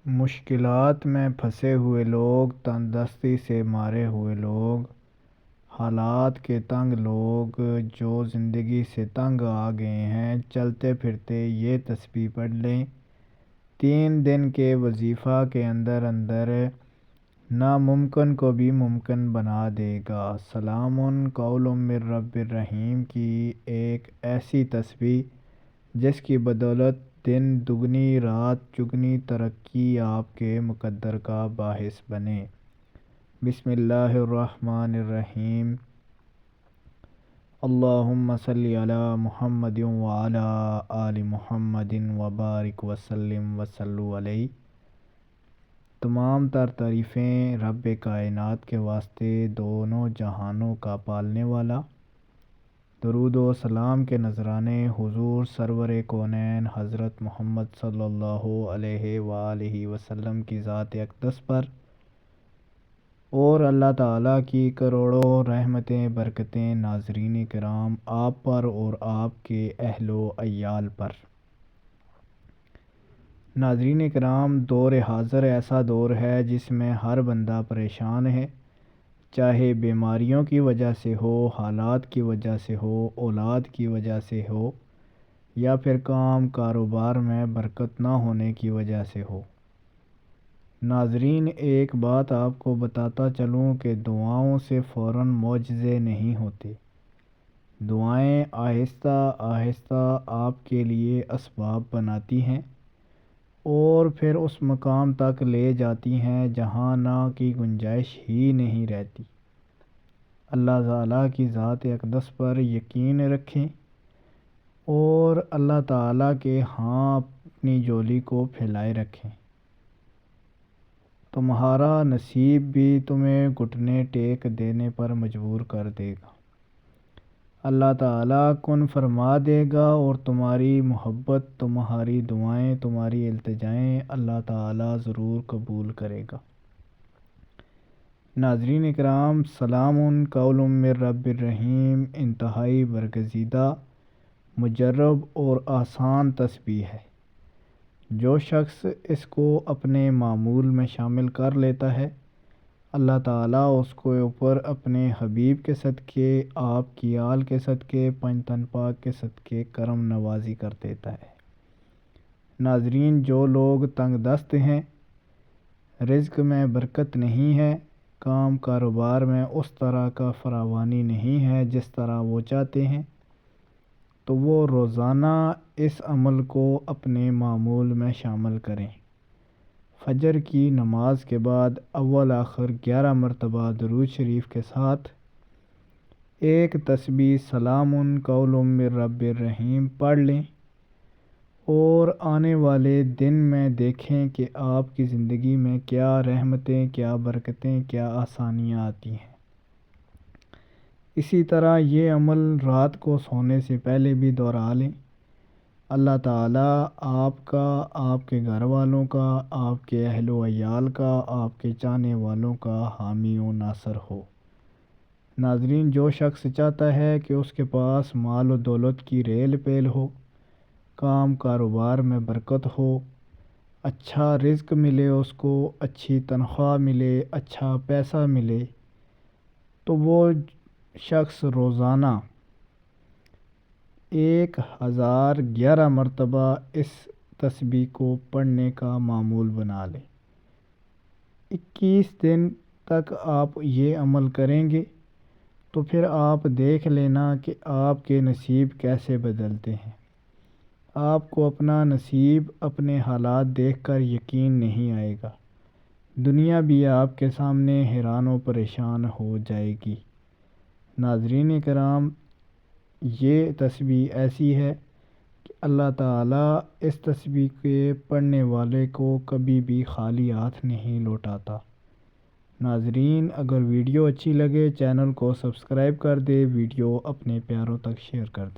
مشکلات میں پھنسے ہوئے لوگ، تندرستی سے مارے ہوئے لوگ، حالات کے تنگ لوگ، جو زندگی سے تنگ آ گئے ہیں، چلتے پھرتے یہ تسبیح پڑھ لیں۔ 3 دن کے وظیفہ کے اندر اندر ناممکن کو بھی ممکن بنا دے گا۔ سلام قول من رب الرحیم کی ایک ایسی تسبیح جس کی بدولت دن دگنی رات چگنی ترقی آپ کے مقدر کا باعث بنے۔ بسم اللہ الرحمن الرحیم۔ اللہم صلی علی محمد وعلی آل محمد وبارک وسلم وصلوا علیہ۔ تمام تر تعریفیں رب کائنات کے واسطے، دونوں جہانوں کا پالنے والا۔ درود و سلام کے نذرانے حضور سرور کونین حضرت محمد صلی اللہ علیہ وآلہ وسلم کی ذات اقدس پر، اور اللہ تعالیٰ کی کروڑوں رحمتیں برکتیں ناظرین کرام آپ پر اور آپ کے اہل و عیال پر۔ ناظرین کرام، دور حاضر ایسا دور ہے جس میں ہر بندہ پریشان ہے، چاہے بیماریوں کی وجہ سے ہو، حالات کی وجہ سے ہو، اولاد کی وجہ سے ہو، یا پھر کام کاروبار میں برکت نہ ہونے کی وجہ سے ہو۔ ناظرین، ایک بات آپ کو بتاتا چلوں کہ دعاؤں سے فوراً معجزے نہیں ہوتے۔ دعائیں آہستہ آہستہ آپ کے لیے اسباب بناتی ہیں اور پھر اس مقام تک لے جاتی ہیں جہاں نہ کی گنجائش ہی نہیں رہتی۔ اللہ تعالیٰ کی ذات اقدس پر یقین رکھیں اور اللہ تعالیٰ کے ہاں اپنی جھولی کو پھیلائے رکھیں۔ تمہارا نصیب بھی تمہیں گھٹنے ٹیک دینے پر مجبور کر دے گا۔ اللہ تعالیٰ کن فرما دے گا اور تمہاری محبت، تمہاری دعائیں، تمہاری التجائیں اللہ تعالیٰ ضرور قبول کرے گا۔ ناظرین کرام، سلام قول من رب الرحیم انتہائی برگزیدہ، مجرب اور آسان تسبیح ہے۔ جو شخص اس کو اپنے معمول میں شامل کر لیتا ہے، اللہ تعالیٰ اس کو اوپر اپنے حبیب کے صدقے، آپ کی آل کے صدقے، پنج تن پاک کے صدقے کرم نوازی کر دیتا ہے۔ ناظرین، جو لوگ تنگ دست ہیں، رزق میں برکت نہیں ہے، کام کاروبار میں اس طرح کا فراوانی نہیں ہے جس طرح وہ چاہتے ہیں، تو وہ روزانہ اس عمل کو اپنے معمول میں شامل کریں۔ فجر کی نماز کے بعد اول آخر 11 مرتبہ درود شریف کے ساتھ ایک تسبیح سلام قول من رب الرحیم پڑھ لیں اور آنے والے دن میں دیکھیں کہ آپ کی زندگی میں کیا رحمتیں، کیا برکتیں، کیا آسانیاں آتی ہیں۔ اسی طرح یہ عمل رات کو سونے سے پہلے بھی دہرا لیں۔ اللہ تعالیٰ آپ کا، آپ کے گھر والوں کا، آپ کے اہل و عیال کا، آپ کے چاہنے والوں کا حامی و ناصر ہو۔ ناظرین، جو شخص چاہتا ہے کہ اس کے پاس مال و دولت کی ریل پیل ہو، کام کاروبار میں برکت ہو، اچھا رزق ملے، اس کو اچھی تنخواہ ملے، اچھا پیسہ ملے، تو وہ شخص روزانہ 1011 مرتبہ اس تسبیح کو پڑھنے کا معمول بنا لے۔ 21 دن تک آپ یہ عمل کریں گے تو پھر آپ دیکھ لینا کہ آپ کے نصیب کیسے بدلتے ہیں۔ آپ کو اپنا نصیب، اپنے حالات دیکھ کر یقین نہیں آئے گا، دنیا بھی آپ کے سامنے حیران و پریشان ہو جائے گی۔ ناظرین کرام، یہ تسبیح ایسی ہے کہ اللہ تعالیٰ اس تسبیح کے پڑھنے والے کو کبھی بھی خالی ہاتھ نہیں لوٹاتا۔ ناظرین، اگر ویڈیو اچھی لگے چینل کو سبسکرائب کر دے، ویڈیو اپنے پیاروں تک شیئر کر دے۔